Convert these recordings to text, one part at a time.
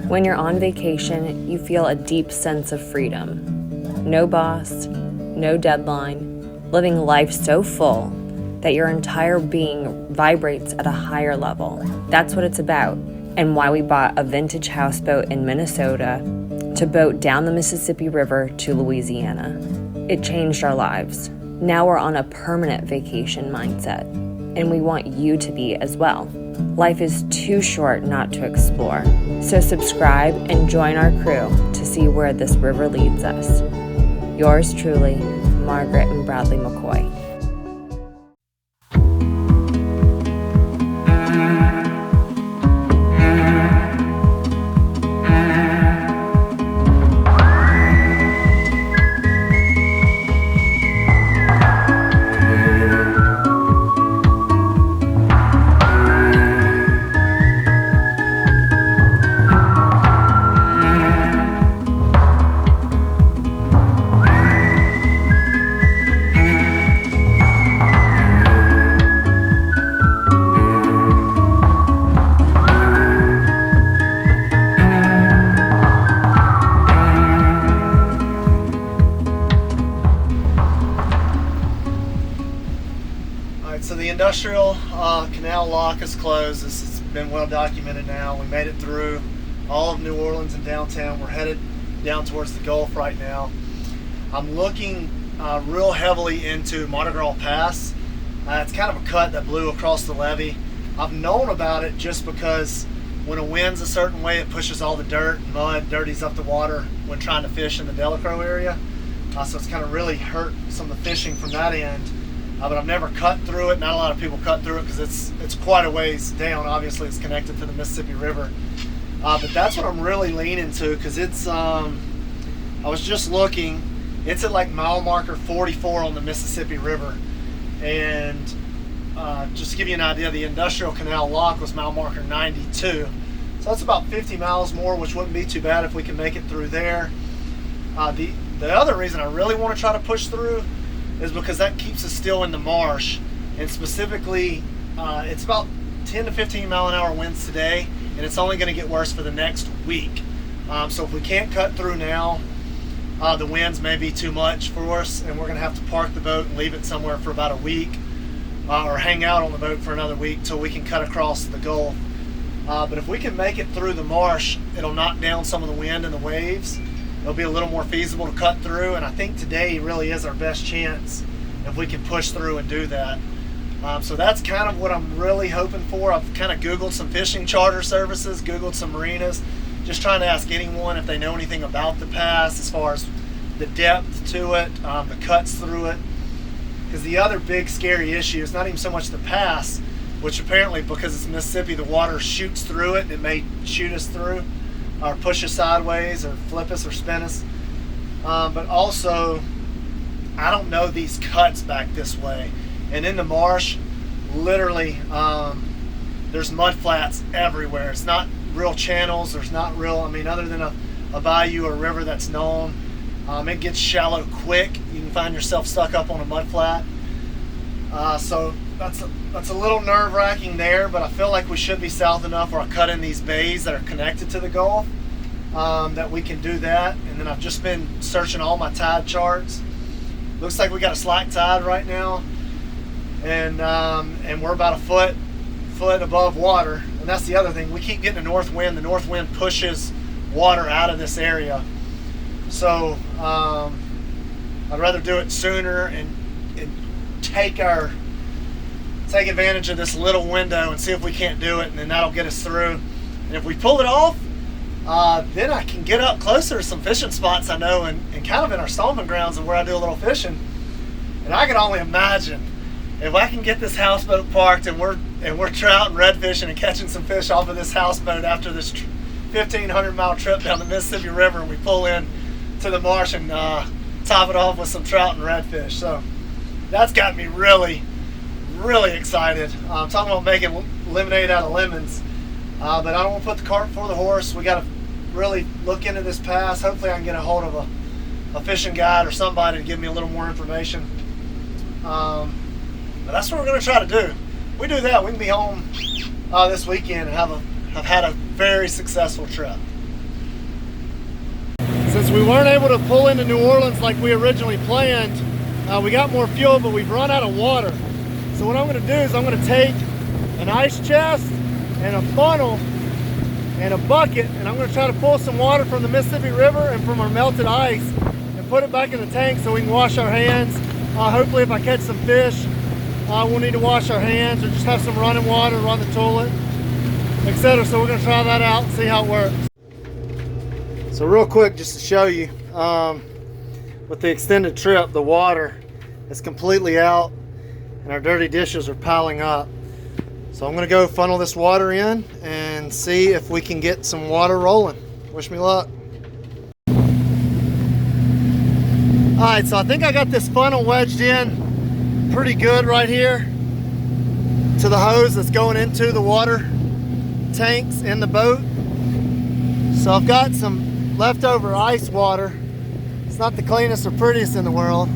When you're on vacation, you feel a deep sense of freedom. No boss, no deadline, living life so full that your entire being vibrates at a higher level. That's what it's about, and why we bought a vintage houseboat in Minnesota to boat down the Mississippi River to Louisiana. It changed our lives. Now we're on a permanent vacation mindset, and we want you to be as well. Life is too short not to explore. So subscribe and join our crew to see where this river leads us. Yours truly, Margaret and Bradley McCoy. So the industrial canal lock is closed. This has been well documented now. We made it through all of New Orleans and downtown. We're headed down towards the Gulf right now. I'm looking real heavily into Mardi Gras Pass. It's kind of a cut that blew across the levee. I've known about it just because when a wind's a certain way, it pushes all the dirt and mud, dirties up the water when trying to fish in the Delacroix area. So it's kind of really hurt some of the fishing from that end. But I've never cut through it. Not a lot of people cut through it because it's quite a ways down. Obviously, it's connected to the Mississippi River. But that's what I'm really leaning to because it's, I was just looking, it's at like mile marker 44 on the Mississippi River. And just to give you an idea, the industrial canal lock was mile marker 92. So that's about 50 miles more, which wouldn't be too bad if we can make it through there. The other reason I really want to try to push through is because that keeps us still in the marsh, and specifically it's about 10 to 15 mile an hour winds today, and it's only going to get worse for the next week. So if we can't cut through now, the winds may be too much for us, and we're going to have to park the boat and leave it somewhere for about a week, or hang out on the boat for another week till we can cut across the Gulf. But if we can make it through the marsh, it'll knock down some of the wind and the waves. It'll be a little more feasible to cut through, and I think today really is our best chance if we can push through and do that. So that's kind of what I'm really hoping for. I've kind of Googled some fishing charter services, Googled some marinas, just trying to ask anyone if they know anything about the pass as far as the depth to it, the cuts through it. Because the other big scary issue is not even so much the pass, which apparently because it's Mississippi, the water shoots through it and it may shoot us through, or push us sideways, or flip us, or spin us. But also, I don't know these cuts back this way. And in the marsh, literally, there's mud flats everywhere. It's not real channels. There's not real, other than a bayou or river that's known, it gets shallow quick. You can find yourself stuck up on a mud flat. So that's a little nerve-wracking there, but I feel like we should be south enough where I cut in these bays that are connected to the Gulf, that we can do that. And then I've just been searching all my tide charts. Looks like we got a slack tide right now, and we're about a foot above water. And that's the other thing. We keep getting a north wind. The north wind pushes water out of this area. So I'd rather do it sooner and take advantage of this little window and see if we can't do it, and then that'll get us through. And if we pull it off, then I can get up closer to some fishing spots I know, and kind of in our stomping grounds and where I do a little fishing. And I can only imagine if I can get this houseboat parked and we're trout and redfishing and catching some fish off of this houseboat after this 1,500-mile trip down the Mississippi River, and we pull in to the marsh and top it off with some trout and redfish. So that's got me really excited. I'm talking about making lemonade out of lemons, but I don't want to put the cart before the horse. We got to really look into this pass. Hopefully I can get a hold of a fishing guide or somebody to give me a little more information. But that's what we're going to try to do. If we do that, we can be home this weekend and have had a very successful trip. Since we weren't able to pull into New Orleans like we originally planned, we got more fuel, but we've run out of water. So what I'm going to do is I'm going to take an ice chest and a funnel and a bucket, and I'm going to try to pull some water from the Mississippi River and from our melted ice and put it back in the tank so we can wash our hands. Hopefully if I catch some fish, we'll need to wash our hands or just have some running water, run the toilet, etc. So we're going to try that out and see how it works. So real quick, just to show you, with the extended trip, the water is completely out and our dirty dishes are piling up. So I'm going to go funnel this water in and see if we can get some water rolling. Wish me luck. Alright, so I think I got this funnel wedged in pretty good right here to the hose that's going into the water tanks in the boat. So I've got some leftover ice water. It's not the cleanest or prettiest in the world,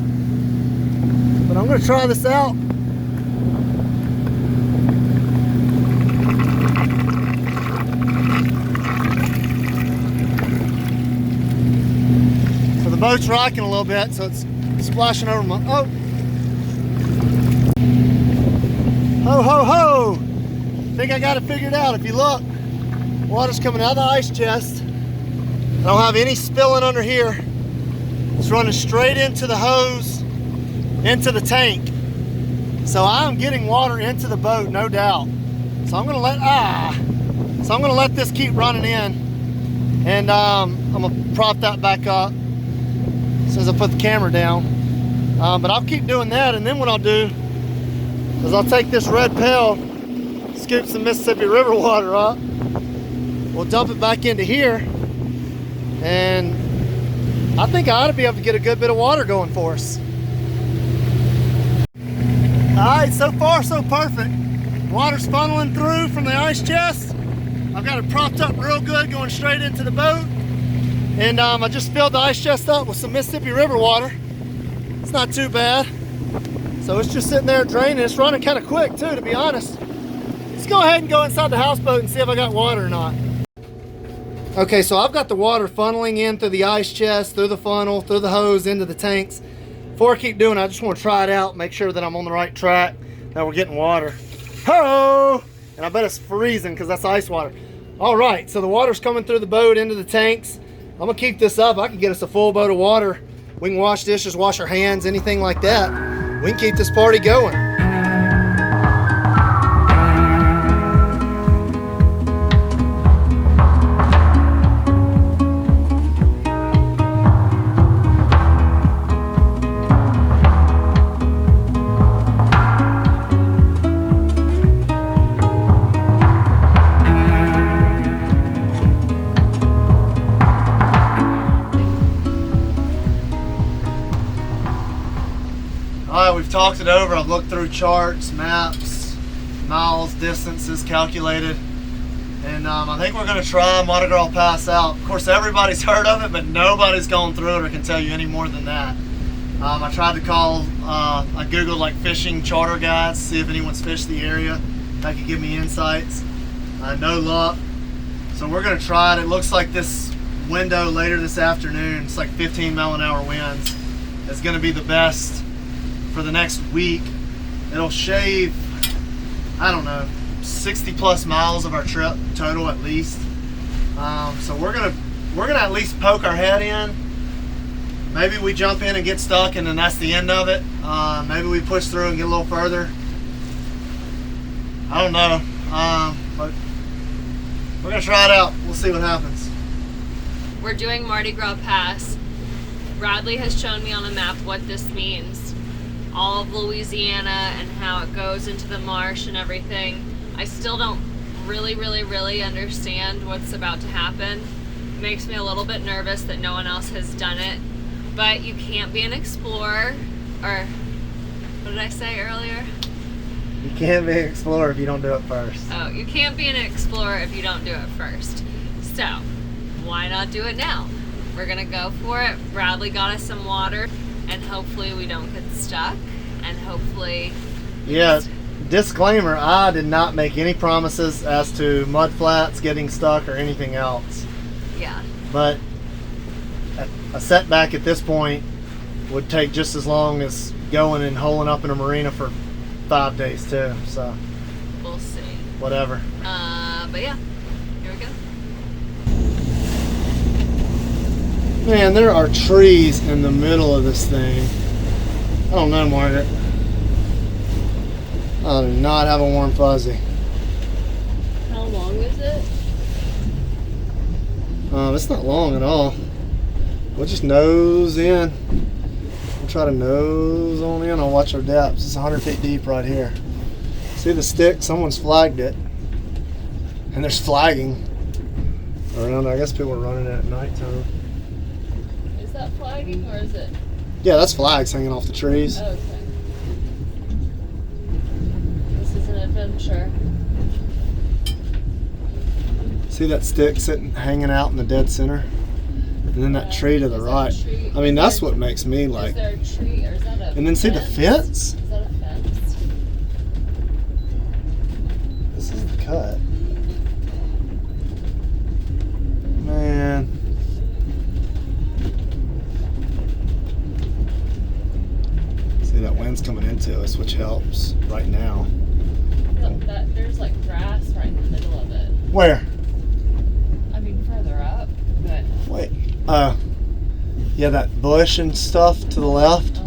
but I'm going to try this out. So the boat's rocking a little bit, so it's splashing over my... Oh! Ho, ho, ho! I think I got it figured out. If you look, water's coming out of the ice chest. I don't have any spilling under here. It's running straight into the hose, into the tank. So I'm getting water into the boat, no doubt. So I'm gonna let this keep running in, and I'm gonna prop that back up as soon as I put the camera down. But I'll keep doing that, and then what I'll do is I'll take this red pail, scoop some Mississippi River water up. We'll dump it back into here, and I think I ought to be able to get a good bit of water going for us. Alright, so far so perfect. Water's funneling through from the ice chest. I've got it propped up real good going straight into the boat. And I just filled the ice chest up with some Mississippi River water. It's not too bad. So it's just sitting there draining. It's running kind of quick too, to be honest. Let's go ahead and go inside the houseboat and see if I got water or not. Okay, so I've got the water funneling in through the ice chest, through the funnel, through the hose, into the tanks. Before I keep doing it, I just want to try it out, make sure that I'm on the right track, that we're getting water. Ho! And I bet it's freezing because that's ice water. All right, so the water's coming through the boat into the tanks. I'm gonna keep this up. I can get us a full boat of water. We can wash dishes, wash our hands, anything like that. We can keep this party going. Alright, we've talked it over. I've looked through charts, maps, miles, distances calculated, and I think we're going to try Mardi Gras Pass out. Of course, everybody's heard of it, but nobody's gone through it or can tell you any more than that. I tried to call, I googled like fishing charter guides, see if anyone's fished the area that could give me insights. No luck. So we're going to try it. It looks like this window later this afternoon, it's like 15-mile-an-hour winds. It's going to be the best for the next week. It'll shave, I don't know, 60 plus miles of our trip total at least. So we're gonna at least poke our head in. Maybe we jump in and get stuck and then that's the end of it. Maybe we push through and get a little further. I don't know, but we're gonna try it out. We'll see what happens. We're doing Mardi Gras Pass. Bradley has shown me on a map what this means. All of Louisiana and how it goes into the marsh and everything. I still don't really understand what's about to happen. It makes me a little bit nervous that no one else has done it. But you can't be an explorer, or what did I say earlier? You can't be an explorer if you don't do it first. Oh, you can't be an explorer if you don't do it first. So, why not do it now? We're gonna go for it. Bradley got us some water, and hopefully we don't get stuck, and hopefully... Yeah, disclaimer, I did not make any promises as to mud flats, getting stuck, or anything else. Yeah. But a setback at this point would take just as long as going and holing up in a marina for 5 days too. So We'll see. whatever. But yeah, here we go. Man, there are trees in the middle of this thing. I don't know, Margaret. I do not have a warm fuzzy. How long is it? It's not long at all. We'll just nose in. We'll try to nose on in. I'll watch our depths. It's 100 feet deep right here. See the stick? Someone's flagged it. And there's flagging around. I guess people are running it at nighttime. Is that flagging or is it? Yeah, that's flags hanging off the trees. Oh, okay. This is an adventure. See that stick hanging out in the dead center? And then that tree to the right. I mean, that's what makes me like. Is there a tree or is that a And then see the fence? Is that a fence? This is the cut. Man. See, that wind's coming into us, which helps right now. Look, there's like grass right in the middle of it. Where? I mean, further up, but. Wait. Yeah, that bush and stuff to the left.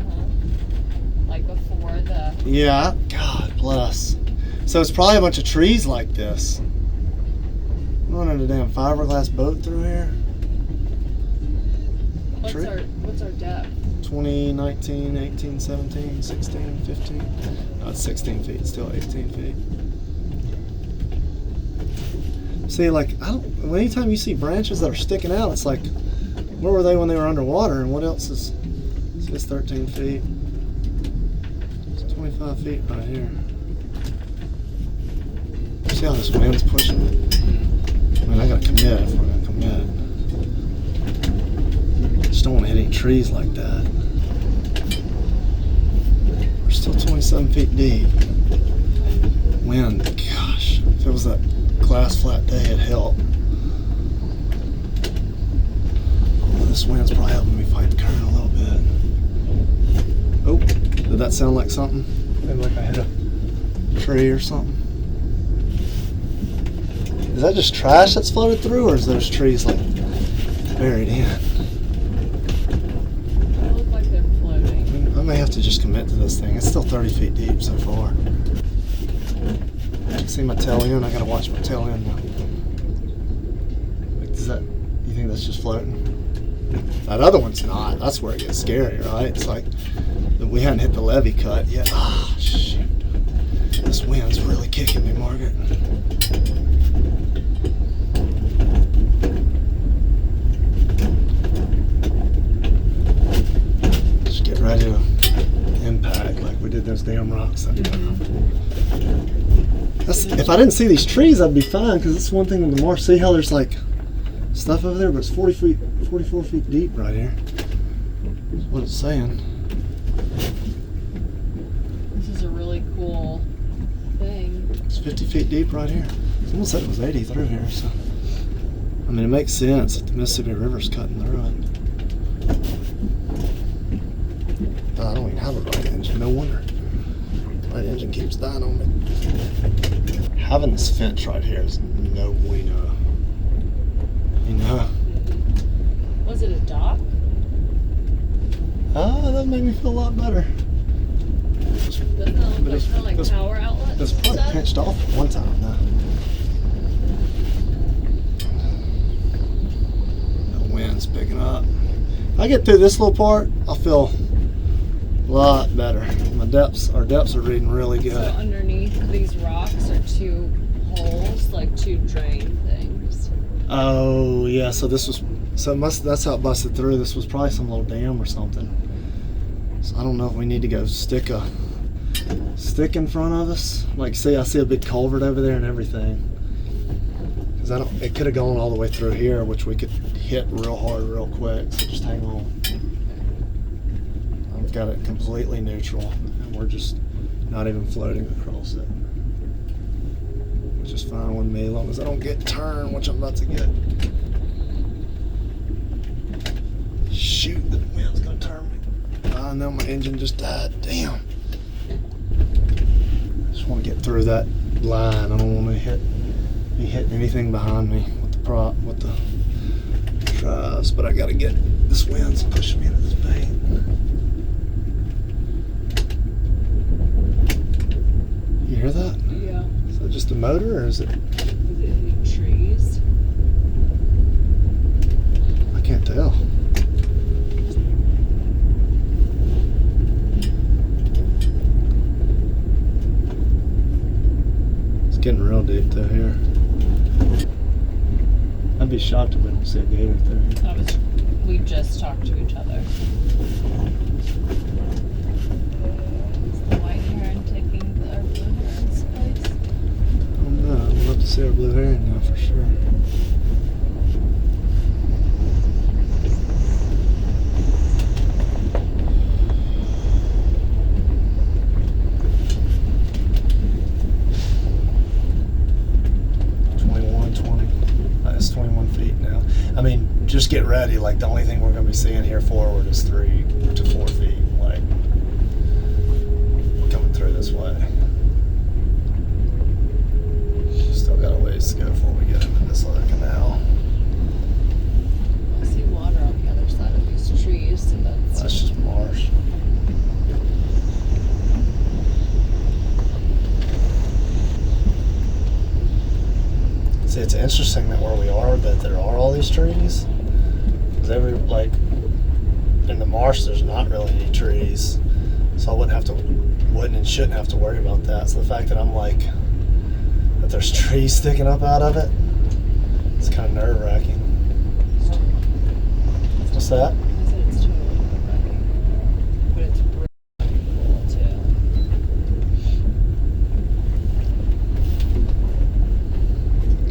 Like before the. Yeah. God bless. So it's probably a bunch of trees like this. I'm running a damn fiberglass boat through here. What's our depth? 20, 19, 18, 17, 16, 15. No, it's 16 feet, still 18 feet. See, like, anytime you see branches that are sticking out, it's like, where were they when they were underwater, and what else is, see, it's 13 feet. It's 25 feet right here. See how this wind's pushing it? I mean, I gotta commit if we're gonna commit. Just don't want to hit any trees like that. We're still 27 feet deep. Wind, gosh, if it was that glass flat day, it'd help. Oh, this wind's probably helping me fight the current a little bit. Oh, did that sound like something? Maybe like I hit a tree or something. Is that just trash that's floated through, or is those trees like buried in? They look like they're floating. I may have to just commit to this thing. It's still 30 feet deep so far. I can see my tail end. I gotta watch my tail end now. Like, you think that's just floating? That other one's not. That's where it gets scary, right? It's like we hadn't hit the levee cut yet. Oh, shoot. This wind's really kicking me, Margaret. Just get ready to impact like we did those damn rocks that time. If I didn't see these trees, I'd be fine, because it's one thing in the marsh. See how there's like stuff over there, but it's 44 feet deep right here. That's what it's saying. This is a really cool thing. It's 50 feet deep right here. Someone said it was 80 through here, so. I mean, it makes sense if the Mississippi River's cutting through it. Oh, I don't even have a right engine, no wonder. Right engine keeps dying on me. Having this fence right here is no bueno. You know? Was it a dock? That made me feel a lot better. Doesn't that look like kind of like power outlets? It's probably stuff? pinched off at one time now. The wind's picking up. If I get through this little part, I'll feel a lot better. Our depths are reading really good. So underneath these rocks are two holes, like two drain things. Oh yeah, so that's how it busted through. This was probably some little dam or something. So I don't know if we need to go stick a stick in front of us. Like, see, I see a big culvert over there and everything. Because it could have gone all the way through here, which we could hit real hard, real quick. So just hang on. I've got it completely neutral, and we're just not even floating across it. Which is fine with me, as long as I don't get turned, which I'm about to get. Shoot, the wind's gonna turn me. I know my engine just died. Damn. I just want to get through that line. I don't want to be hitting anything behind me with the drives, but I gotta get this wind's pushing me into this bank. You hear that? Yeah. Is that just a motor or is it? Is it hitting trees? I can't tell. It's getting real deep through here. I'd be shocked if we don't see a gator through here. We just talked to each other. Is the white heron taking our blue heron's place? I don't know. I'd love to see our blue heron now for sure. It's 21 feet now. I mean, just get ready. Like, the only thing we're going to be seeing here forward is 3 to 4 feet. Like, coming through this way. Still got a ways to go before we get into this other canal. I see water on the other side of these trees, so that's just marsh. See, it's interesting that where we are, that there are all these trees. Because in the marsh, there's not really any trees. So I wouldn't and shouldn't have to worry about that. So the fact that that there's trees sticking up out of it, it's kind of nerve-wracking. What's that? I said it's totally nerve-wracking. But it's really cool too.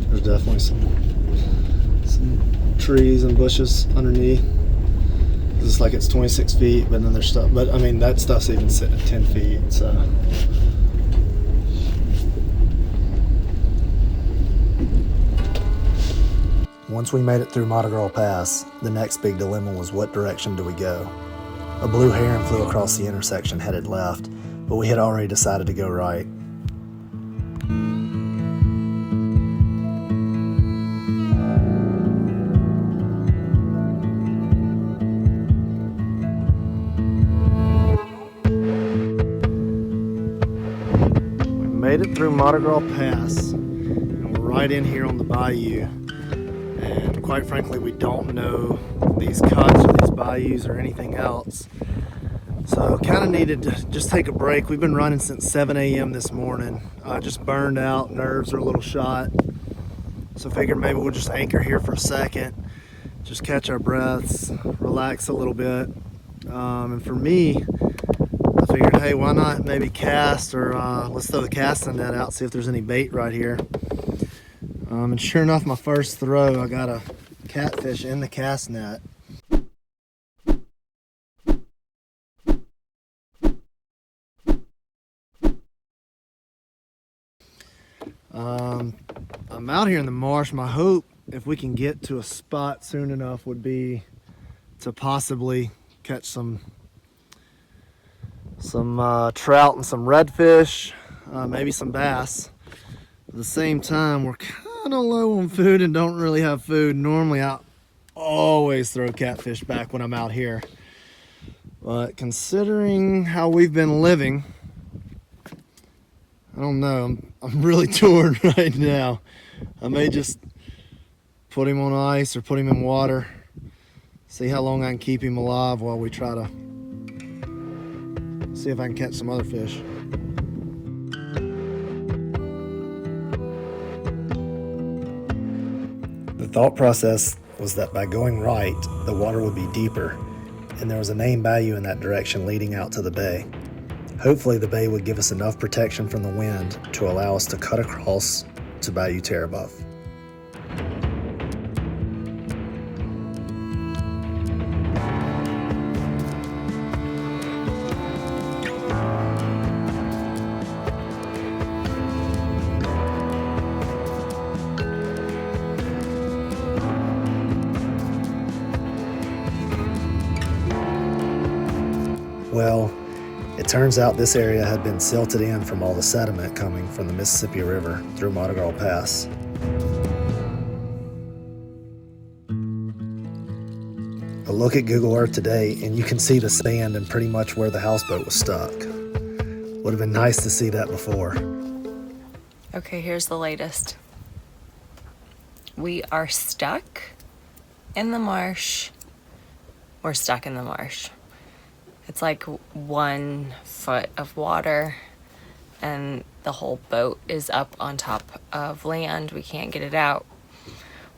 There's definitely some trees and bushes underneath. It's like it's 26 feet, but then there's stuff. But I mean, that stuff's even sitting at 10 feet. So once we made it through Mardi Gras Pass, the next big dilemma was what direction do we go? A blue heron flew across the intersection headed left, but we had already decided to go right. Made it through Mardi Gras Pass, and we're right in here on the bayou. And quite frankly, we don't know these cuts or these bayous or anything else. So kind of needed to just take a break. We've been running since 7 a.m. this morning. Just burned out, nerves are a little shot. So figured maybe we'll just anchor here for a second, just catch our breaths, relax a little bit. And for me, I figured, hey, why not maybe cast, or let's throw the casting net out, see if there's any bait right here. And sure enough, my first throw, I got a catfish in the cast net. I'm out here in the marsh. My hope, if we can get to a spot soon enough, would be to possibly catch some trout and some redfish, maybe some bass. At the same time, we're kind of low on food and don't really have food. Normally I always throw catfish back when I'm out here, but considering how we've been living, I don't know, I'm really torn right now. I may just put him on ice or put him in water, see how long I can keep him alive while we try to see if I can catch some other fish. The thought process was that by going right, the water would be deeper, and there was a named bayou in that direction leading out to the bay. Hopefully the bay would give us enough protection from the wind to allow us to cut across to Bayou Terrebuff. Well, it turns out this area had been silted in from all the sediment coming from the Mississippi River through Mardi Gras Pass. A look at Google Earth today and you can see the sand and pretty much where the houseboat was stuck. Would have been nice to see that before. Okay, here's the latest. We are stuck in the marsh. We're stuck in the marsh. It's like 1 foot of water and the whole boat is up on top of land. We can't get it out.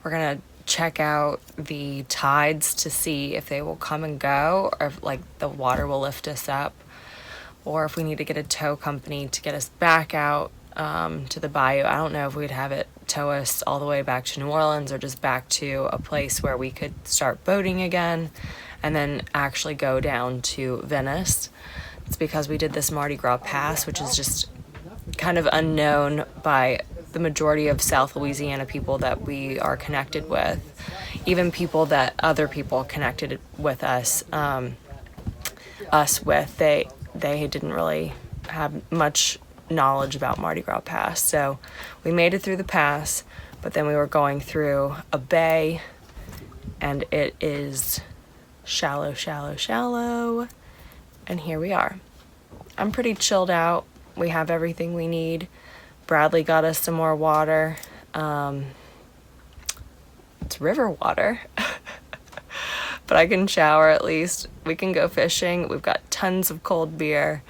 We're gonna check out the tides to see if they will come and go, or if like the water will lift us up, or if we need to get a tow company to get us back out to the bayou. I don't know if we'd have it tow us all the way back to New Orleans or just back to a place where we could start boating again and then actually go down to Venice. It's because we did this Mardi Gras Pass, which is just kind of unknown by the majority of South Louisiana people that we are connected with, even people that other people connected with us with. They didn't really have much knowledge about Mardi Gras Pass. So we made it through the pass, but then we were going through a bay and it is shallow, shallow, shallow. And here we are. I'm pretty chilled out. We have everything we need. Bradley got us some more water. It's river water. But I can shower at least. We can go fishing. We've got tons of cold beer.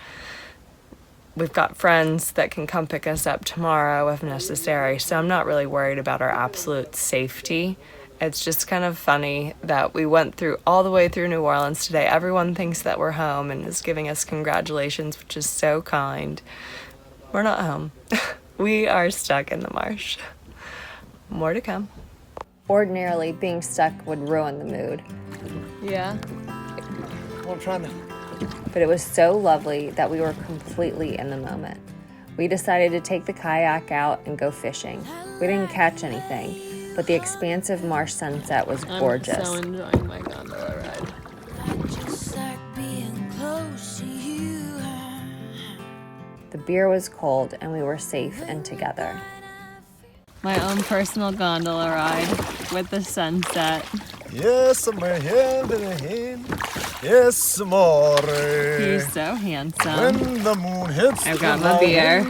We've got friends that can come pick us up tomorrow if necessary. So I'm not really worried about our absolute safety. It's just kind of funny that we went through all the way through New Orleans today. Everyone thinks that we're home and is giving us congratulations, which is so kind. We're not home. We are stuck in the marsh. More to come. Ordinarily, being stuck would ruin the mood. Yeah. I'm trying to... But it was so lovely that we were completely in the moment. We decided to take the kayak out and go fishing. We didn't catch anything, but the expansive marsh sunset was gorgeous. I'm so enjoying my gondola ride. The beer was cold and we were safe and together. My own personal gondola ride with the sunset. Yes, amore. Yes, amore. He's so handsome. When the moon hits I've got my beer.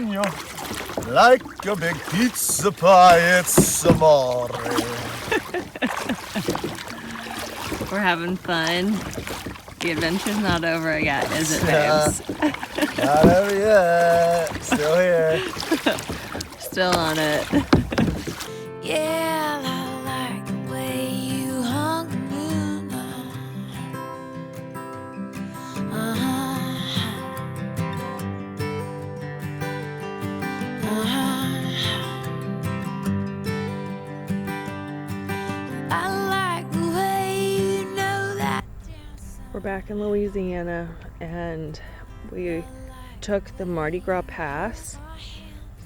Like a big pizza pie, it's amore. We're having fun. The adventure's not over yet, is it, babes? Not over yet. Still here. Still on it. Yeah, I like the way you hung the moon. I like the way you know that. We're back in Louisiana and we took the Mardi Gras Pass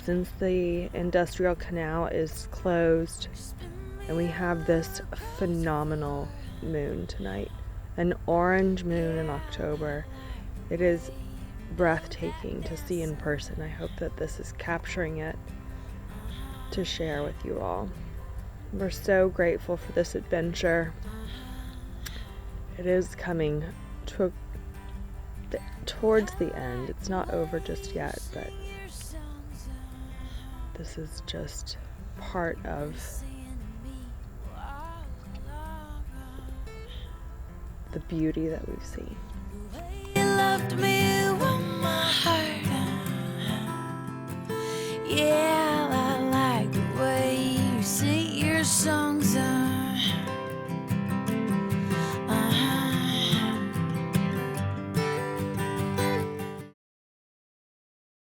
since the industrial canal is closed, and we have this phenomenal moon tonight, an orange moon in October. It is breathtaking to see in person. I hope that this is capturing it to share with you all. We're so grateful for this adventure. It is coming towards the end. It's not over just yet, but this is just part of the beauty that we've seen. You loved me